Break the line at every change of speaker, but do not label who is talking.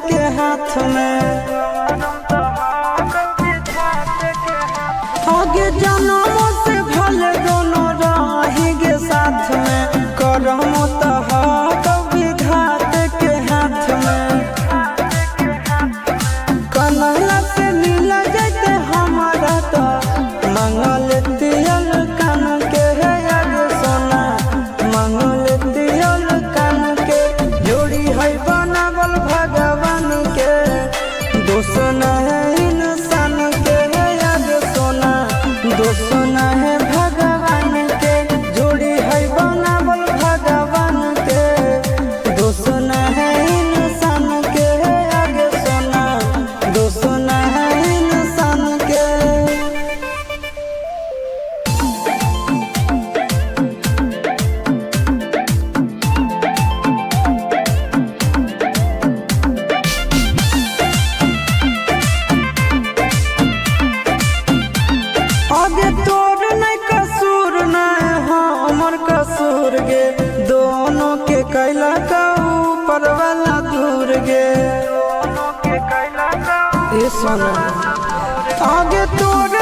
के हाथ में आगे जन्म से भले दोनों रहेंगे साथ में करम तो कभी घाट के हाथ में कन्हैया से मिल जाते हमारा तो मंगल तियल कान के है याद सोना मंगल तियल कान के जोड़ी है बनावल भगवान के दोष न है इंसान के है याद सोना दोष न है भगवान के जोड़ी है बनावल भगवान के दोष न है इंसान के है याद सोना दोष न है इंसान के। आगे तोर नहीं कसूर नहीं हमर कसूर गे दोनों के कैला का ऊपर वाला दूर गे ये सोना आगे तोर